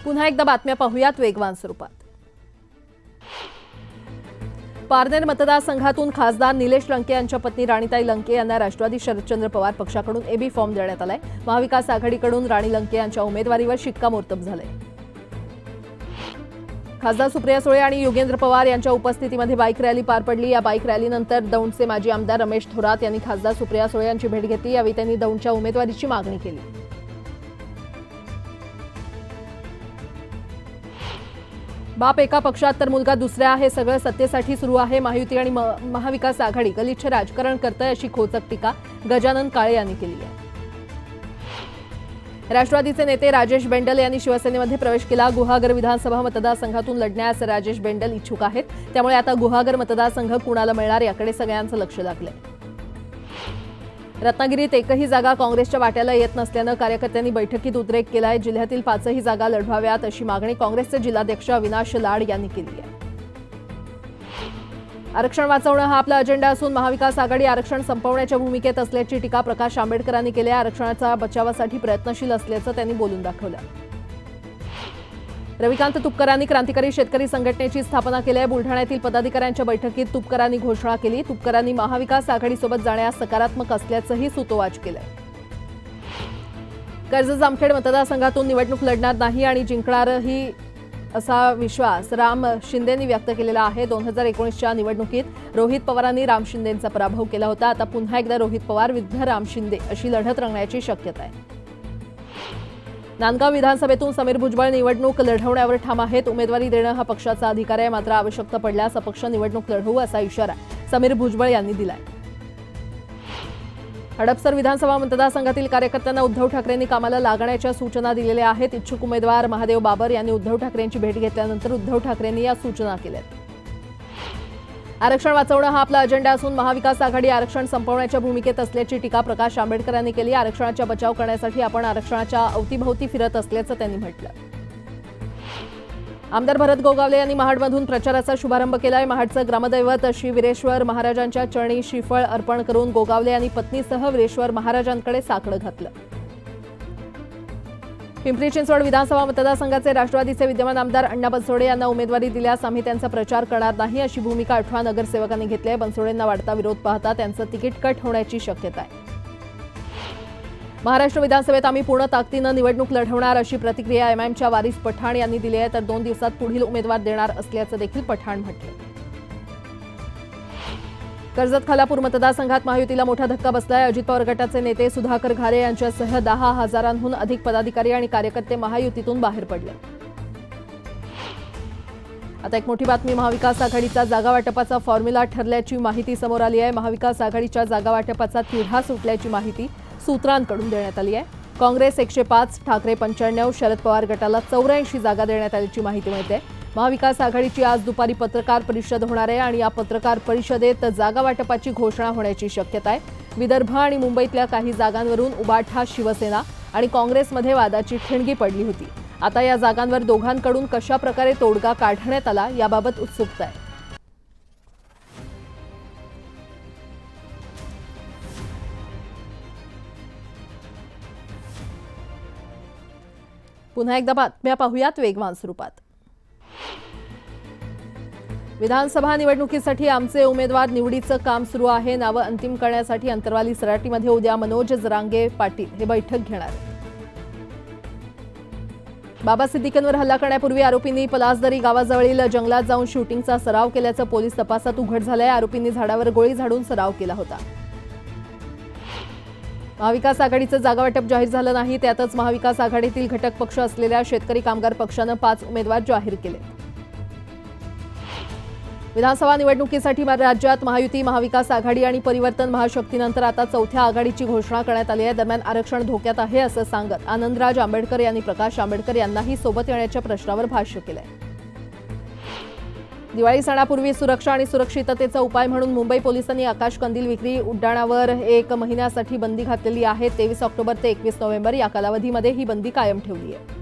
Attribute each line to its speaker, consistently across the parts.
Speaker 1: पुन्हा एकदा बातम्या पाहूयात वेगवान स्वरूपात। पारनेर मतदारसंघातून खासदार निलेश लंके यांच्या पत्नी राणीताई लंके यांना राष्ट्रवादी शरदचंद्र पवार पक्षाकडून एबी फॉर्म देण्यात आलाय। महाविकास आघाडीकडून राणी लंके यांच्या उमेदवारीवर शिक्कामोर्तब झाले। खासदार सुप्रिया सुळे आणि योगेंद्र पवार यांच्या उपस्थितीमध्ये बाईक रॅली पार पडली। या बाईक रॅलीनंतर दौंडचे माजी आमदार रमेश थोरात यांनी खासदार सुप्रिया सुळे यांची भेट घेतली। यावेळी त्यांनी दौंडच्या उमेदवारीची मागणी केली। बाप एका पक्षात तर मुलगा दुसऱ्या, हे सगळं सत्तेसाठी सुरू आहे। महायुती आणि महाविकास आघाडी गलिच्छ राजकारण करते अशी खोचक टीका गजानन काळे यांनी केली आहे। राष्ट्रवादीचे नेते राजेश बेंडल यांनी शिवसेनेमध्ये प्रवेश केला। गुहागर विधानसभा मतदारसंघातून लढण्यास राजेश बेंडल इच्छुक आहेत, त्यामुळे आता गुहागर मतदारसंघ कुणाला मिळणार याकडे सगळ्यांचं लक्ष लागलंय। रत्नागिरीत एकही जागा काँग्रेसच्या वाट्याला येत नसल्यानं कार्यकर्त्यांनी बैठकीत उद्रेक केलाय। जिल्ह्यातील 5ही जागा लढवाव्यात अशी मागणी काँग्रेसचे जिल्हाध्यक्ष अविनाश लाड यांनी केली आहे। आरक्षण वाचवणं हा आपला अजेंडा असून महाविकास आघाडी आरक्षण संपवण्याच्या भूमिकेत असल्याची टीका प्रकाश आंबेडकरांनी केली आहे। आरक्षणाच्या बचावासाठी प्रयत्नशील असल्याचं त्यांनी बोलून दाखवलं। रविकांत तुपकरांनी क्रांतिकारी शेतकरी संघटनेची स्थापना केली आहे। बुलढाण्यातील पदाधिकाऱ्यांच्या बैठकीत तुपकरांनी घोषणा केली। तुपकरांनी महाविकास आघाडीसोबत जाण्यास सकारात्मक असल्याचंही सूतोवाच केलंय। कर्जत जामखेड मतदारसंघातून निवडणूक लढणार नाही आणि जिंकणारही असा विश्वास राम शिंदेंनी व्यक्त केलेला आहे। 2019च्या निवडणुकीत रोहित पवारांनी राम शिंदेंचा पराभव केला होता। आता पुन्हा एकदा रोहित पवार विरुद्ध राम शिंदे अशी लढत रंगण्याची शक्यता आहे। नांदगाव विधानसभेतून समीर भुजबळ निवडणूक लढवण्यावर ठाम आहेत। उमेदवारी देणं हा पक्षाचा अधिकार आहे, मात्र आवश्यकता पडल्यास अपक्ष निवडणूक लढवू असा इशारा समीर भुजबळ यांनी दिलाय। हडपसर विधानसभा मतदारसंघातील कार्यकर्त्यांना उद्धव ठाकरेंनी कामाला लागण्याच्या सूचना दिलेल्या आहेत। इच्छुक उमेदवार महादेव बाबर यांनी उद्धव ठाकरेंची भेट घेतल्यानंतर उद्धव ठाकरेंनी या सूचना केल्यात। आरक्षण वाचवणं हा आपला अजेंडा असून महाविकास आघाडी आरक्षण संपवण्याच्या भूमिकेत असल्याची टीका प्रकाश आंबेडकरांनी केली। आरक्षणाचा बचाव करण्यासाठी आपण आरक्षणाच्या अवतीभोवती फिरत असल्याचं त्यांनी म्हटलं। आमदार भरत गोगावले यांनी महाडमधून प्रचाराचा शुभारंभ केलाय। महाडचं ग्रामदैवत श्री वीरेश्वर महाराजांच्या चरणी श्रीफळ अर्पण करून गोगावले यांनी पत्नीसह वीरेश्वर महाराजांकडे साकडं घातलं। पिंपरी चिंचवड विधानसभा मतदारसंघाचे राष्ट्रवादीचे विद्यमान आमदार अण्णा बनसोडे यांना उमेदवारी दिल्यास आम्ही त्यांचा प्रचार करणार नाही अशी भूमिका 18 नगरसेवकांनी घेतली आहे। बनसोडेंना वाढता विरोध पाहता त्यांचं तिकीट कट होण्याची शक्यता आहे। महाराष्ट्र विधानसभेत आम्ही पूर्ण ताकदीनं निवडणूक लढवणार अशी प्रतिक्रिया एमआयएमच्या वारिस पठाण यांनी दिली आहे, तर 2 दिवसात पुढील उमेदवार देणार असल्याचं देखील पठाण म्हटलं। कर्जत खालापूर मतदारसंघात महायुतीला मोठा धक्का बसलाय। अजित पवार गटाचे नेते सुधाकर घारे यांच्यासह 10,000हून अधिक पदाधिकारी आणि कार्यकर्ते महायुतीतून बाहेर पडले। आता एक मोठी बातमी, महाविकास आघाडीचा जागा वाटपाचा फॉर्म्युला ठरल्याची माहिती समोर आली आहे। महाविकास आघाडीच्या जागा वाटपाचा तिढा सुटल्याची माहिती सूत्रांकडून देण्यात आली आहे। काँग्रेस 105, ठाकरे 95, शरद पवार गटाला 84 जागा देण्यात आल्याची माहिती मिळते। महाविकास आघाडीची आज दुपारी पत्रकार परिषद होणार आहे आणि या पत्रकार परिषदेत जागा वाटपाची घोषणा होण्याची शक्यता आहे। विदर्भ आणि मुंबईतल्या काही जागांवरून उबाठा शिवसेना आणि काँग्रेसमध्ये वादाची ठिणगी पडली होती। आता या जागांवर दोघांकडून कशा प्रकारे तोडगा काढण्यात आला याबाबत उत्सुकता आहे। पुन्हा एकदा बातम्या पाहूयात वेगवान स्वरूपात। विधानसभा निवडणुकीसाठी आमचे उमेदवार निवडीचं काम सुरू आहे। नावं अंतिम करण्यासाठी अंतरवाली सराटीमध्ये उद्या मनोज जरांगे पाटील हे बैठक घेणार। बाबा सिद्दीकींवर हल्ला करण्यापूर्वी आरोपींनी पलासदरी गावाजवळील जंगलात जाऊन शूटिंगचा सराव केल्याचं पोलीस तपासात उघड झालंय। आरोपींनी झाडावर गोळी झाडून सराव केला होता। महाविकास आघाडीचं जागा वाटप जाहीर झालं नाही, त्यातच महाविकास आघाडीतील घटक पक्ष असलेल्या शेतकरी कामगार पक्षानं 5 उमेदवार जाहीर केले। विधानसभा निवडणुकीसाठी राज्यात महायुती, महाविकास आघाडी आणि परिवर्तन महाशक्तीनंतर आता 4थ्या आघाडीची घोषणा करण्यात आली आहे। दरम्यान आरक्षण धोक्यात आहे असं सांगत आनंदराज आंबेडकर यांनी प्रकाश आंबेडकर यांनाही सोबत येण्याच्या प्रश्नावर भाष्य केलंय। दिवाळी सणापूर्वी सुरक्षा आणि सुरक्षिततेचा उपाय म्हणून मुंबई पोलिसांनी आकाश कंदील विक्री उड्डाणावर 1 महिन्यासाठी बंदी घातलेली आहे। 23 ऑक्टोबर ते 21 नोव्हेंबर या कालावधीमध्ये ही बंदी कायम ठेवली आहे।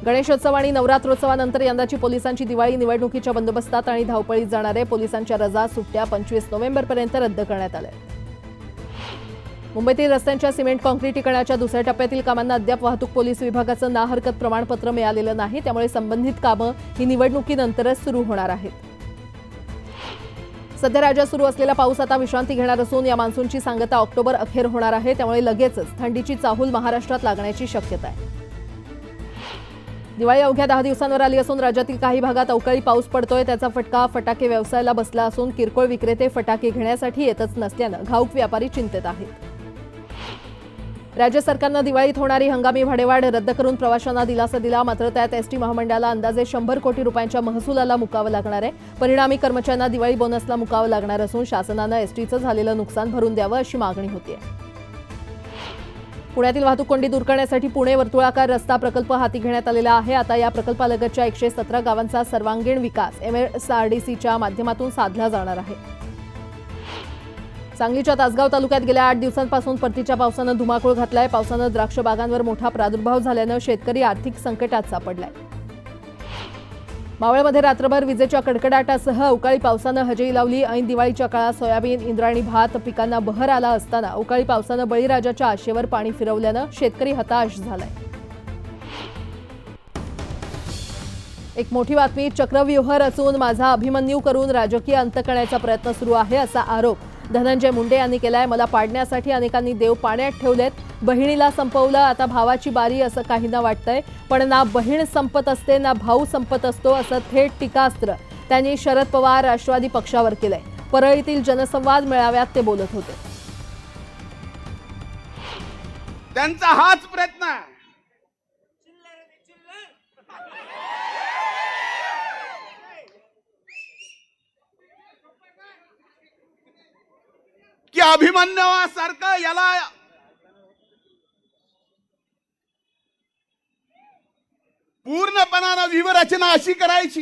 Speaker 1: गणेशोत्सव आणि नवरात्रोत्सवानंतर यंदाची पोलिसांची दिवाळी निवडणुकीच्या बंदोबस्तात आणि धावपळीत जाणारे पोलिसांच्या रजा सुट्ट्या 25 नोव्हेंबरपर्यंत रद्द करण्यात आल्या। मुंबईतील रस्त्यांच्या सिमेंट काँक्रिटीकरणाच्या दुसऱ्या टप्प्यातील कामांना अद्याप वाहतूक पोलीस विभागाचं ना हरकत प्रमाणपत्र मिळालेलं नाही, त्यामुळे संबंधित कामं ही निवडणुकीनंतरच सुरू होणार आहेत. सध्या राज्यात सुरू असलेला पाऊस आता विश्रांती घेणार असून या मान्सूनची सांगता ऑक्टोबर अखेर होणार आहे, त्यामुळे लगेचच थंडीची चाहूल महाराष्ट्रात लागण्याची शक्यता आहे. दिवाळी अवघ्या 10 दिवसांवर आली असून राज्यातील काही भागात अवकाळी पाऊस पडतोय. त्याचा फटका फटाके व्यवसायाला बसला असून किरकोळ विक्रेते फटाके घेण्यासाठी येतच नसल्यानं घाऊक व्यापारी चिंतेत आहेत. राज्य सरकारनं दिवाळीत होणारी हंगामी भाडेवाढ रद्द करून प्रवाशांना दिलासा दिला, मात्र त्यात एसटी महामंडळाला अंदाजे 100 कोटी रुपयांच्या महसुलाला मुकावं लागणार आहे. परिणामी कर्मचाऱ्यांना दिवाळी बोनसला मुकावं लागणार असून शासनानं एसटीचं झालेलं नुकसान भरून द्यावं अशी मागणी होतीये. पुण्यातील वाहतूक कोंडी दूर करण्यासाठी पुणे वर्तुळाकार रस्ता प्रकल्प हाती घेण्यात आलेला आहे. आता या प्रकल्पालगतच्या 117 गावांचा सर्वांगीण विकास MSRDCच्या माध्यमातून साधला जाणार आहे. सांगलीच्या तासगाव तालुक्यात गेल्या 8 दिवसांपासून परतीच्या पावसानं धुमाकूळ घातलाय. पावसानं द्राक्ष बागांवर मोठा प्रादुर्भाव झाल्यानं शेतकरी आर्थिक संकटात सापडलाय. मावळमध्ये रात्रभर विजेच्या कडकडाटासह अवकाळी पावसानं हजेरी लावली. ऐन दिवाळीच्या काळात सोयाबीन, इंद्रायणी भात पिकांना बहर आला असताना अवकाळी पावसानं बळीराजाच्या आशेवर पाणी फिरवल्यानं शेतकरी हताश झालाय. एक मोठी बातमी. चक्रव्यूह रचून माझा अभिमन्यू करून राजकीय अंत करण्याचा प्रयत्न सुरू आहे असा आरोप धनंजय मुंडे यांनी केलाय. मला पाडण्यासाठी अनेकांनी देव पाण्यात ठेवलेत. बहिणीला संपवलं, आता भावाची बारी असं काहींना वाटतंय. पण ना बहीण संपत असते ना भाऊ संपत असतो असं थेट टीकास्त्र त्यांनी शरद पवार राष्ट्रवादी पक्षावर केलंय. परळीतील जनसंवाद मेळाव्यात ते बोलत होते.
Speaker 2: त्यांचा हाच प्रयत्न आहे की अभिमन्यूसारखं याला पूर्णपणानं व्यूहरचना अशी करायची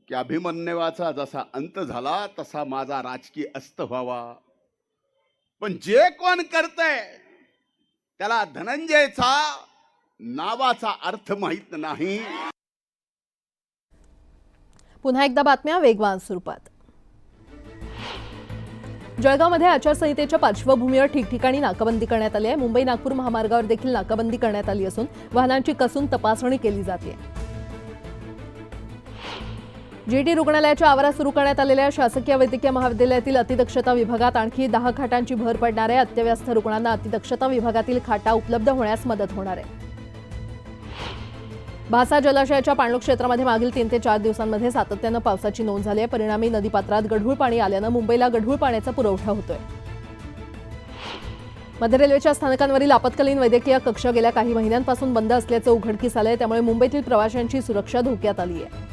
Speaker 2: की अभिमन्यूचा जसा अंत झाला तसा माझा राजकीय अस्त व्हावा. पण जे कोण करतंय त्याला धनंजयचा नावाचा अर्थ माहित नाही.
Speaker 1: पुन्हा एकदा बातम्या वेगवान स्वरूपात. जळगावमध्ये आचारसंहितेच्या पार्श्वभूमीवर ठिकठिकाणी नाकाबंदी करण्यात आली आहे. मुंबई नागपूर महामार्गावर देखील नाकाबंदी करण्यात आली असून वाहनांची कसून तपासणी केली जाते. GT रुग्णालयाच्या आवारात सुरू करण्यात आलेल्या शासकीय वैद्यकीय महाविद्यालयातील अतिदक्षता विभागात आणखी 10 खाटांची भर पडणार आहे. अत्यवस्थ रुग्णांना अतिदक्षता विभागातील खाटा उपलब्ध होण्यास मदत होणार आहे. भासा जलाशयाच्या पाणलोट क्षेत्रामध्ये मागील 3 ते 4 दिवसांमध्ये सातत्यानं पावसाची नोंद झाली आहे. परिणामी नदीपात्रात गढूळ पाणी आल्यानं मुंबईला गढूळ पाण्याचा पुरवठा होतोय. मध्य रेल्वेच्या स्थानकांवरील आपत्कालीन वैद्यकीय कक्ष गेल्या काही महिन्यांपासून बंद असल्याचं उघडकीस आलंय. त्यामुळे मुंबईतील प्रवाशांची सुरक्षा धोक्यात आली आहे.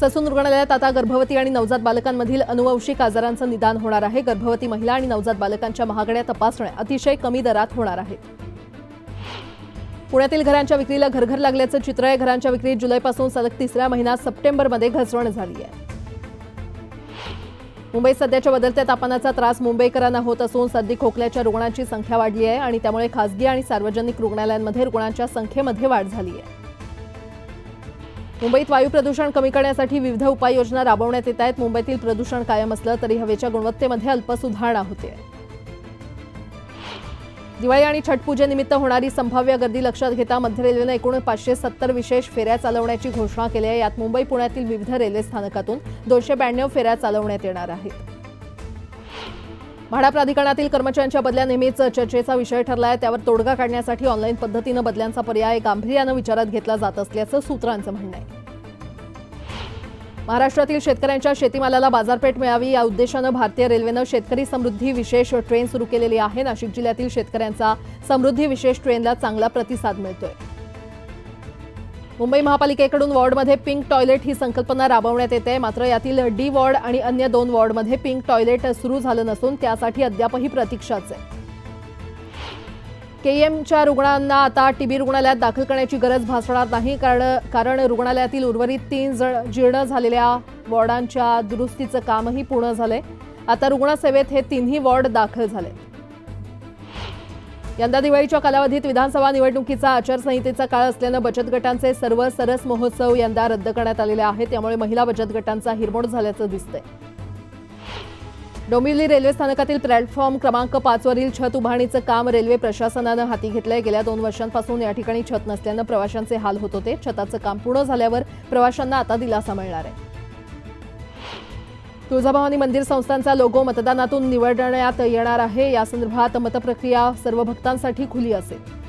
Speaker 1: ससून रुग्णालयात आता गर्भवती आणि नवजात बालकांमधील अनुवंशिक आजारांचं निदान होणार आहे. गर्भवती महिला आणि नवजात बालकांच्या महागड्या तपासण्या अतिशय कमी दरात होणार आहेत. पुण्यातील घरांच्या विक्रीला घरघर लागल्याचं चित्र आहे. घरांच्या विक्रीत जुलैपासून सलग 3ऱ्या महिन्यात सप्टेंबरमध्ये घसरण झाली आहे. मुंबईत सध्याच्या बदलत्या तापमानाचा त्रास मुंबईकरांना होत असून सर्दी खोकल्याच्या रुग्णांची संख्या वाढली आहे आणि त्यामुळे खासगी आणि सार्वजनिक रुग्णालयांमध्ये रुग्णांच्या संख्येमध्ये वाढ झाली आहे. मुंबईत वायू प्रदूषण कमी करण्यासाठी विविध उपाययोजना राबवण्यात येत आहेत. मुंबईतील प्रदूषण कायम असलं तरी हवेच्या गुणवत्तेमध्ये अल्प सुधारणा होते. दिवाळी आणि छठपूजेनिमित्त होणारी संभाव्य गर्दी लक्षात घेता मध्य रेल्वेनं एकूण 570 विशेष फेऱ्या चालवण्याची घोषणा केली आहे. यात मुंबई पुण्यातील विविध रेल्वे स्थानकातून 292 फेऱ्या चालवण्यात येणार आहेत. म्हाडा प्राधिकरणातील कर्मचाऱ्यांच्या बदल्या नेहमीच चर्चेचा विषय ठरला आहे. त्यावर तोडगा काढण्यासाठी ऑनलाईन पद्धतीनं बदल्यांचा पर्याय गांभीर्यानं विचारात घेतला जात असल्याचं सूत्रांचं म्हणणं आहे. महाराष्ट्रातील शेतकऱ्यांच्या शेतीमालाला बाजारपेठ मिळावी या उद्देशानं भारतीय रेल्वेनं शेतकरी समृद्धी विशेष ट्रेन सुरू केलेली आहे. नाशिक जिल्ह्यातील शेतकऱ्यांचा समृद्धी विशेष ट्रेनला चांगला प्रतिसाद मिळतोय. मुंबई महापालिकेकडून वॉर्डमध्ये पिंक टॉयलेट ही संकल्पना राबवण्यात येते. मात्र यातील D वॉर्ड आणि अन्य 2 वॉर्डमध्ये पिंक टॉयलेट सुरू झालं नसून त्यासाठी अद्यापही प्रतीक्षाच आहे. KEMच्या रुग्णांना आता TB रुग्णालयात दाखल करण्याची गरज भासणार नाही, कारण रुग्णालयातील उर्वरित 3 जीर्ण झालेल्या वॉर्डांच्या दुरुस्तीचं कामही पूर्ण झालंय. आता रुग्णसेवेत हे 3ही वॉर्ड दाखल झाले. यंदा दिवाळीच्या कालावधीत विधानसभा निवडणुकीचा आचारसंहितेचा काळ असल्यानं बचत गटांचे सर्व सरस महोत्सव यंदा रद्द करण्यात आलेले आहेत. त्यामुळे महिला बचत गटांचा हिरमोड झाल्याचं दिसतंय. डोंबिवली रेल्वे स्थानकातील प्लॅटफॉर्म क्रमांक 5 वरील छत उभारणीचं काम रेल्वे प्रशासनानं हाती घेतलंय. गेल्या 2 वर्षांपासून या ठिकाणी छत नसल्यानं प्रवाशांचे हाल होत होते. छताचं काम पूर्ण झाल्यावर प्रवाशांना आता दिलासा मिळणार आहे. तुळजाभवानी मंदिर संस्थानचा लोगो मतदानातून निवडण्यात येणार आहे. या संदर्भात मतप्रक्रिया सर्व भक्तांसाठी खुली असेल.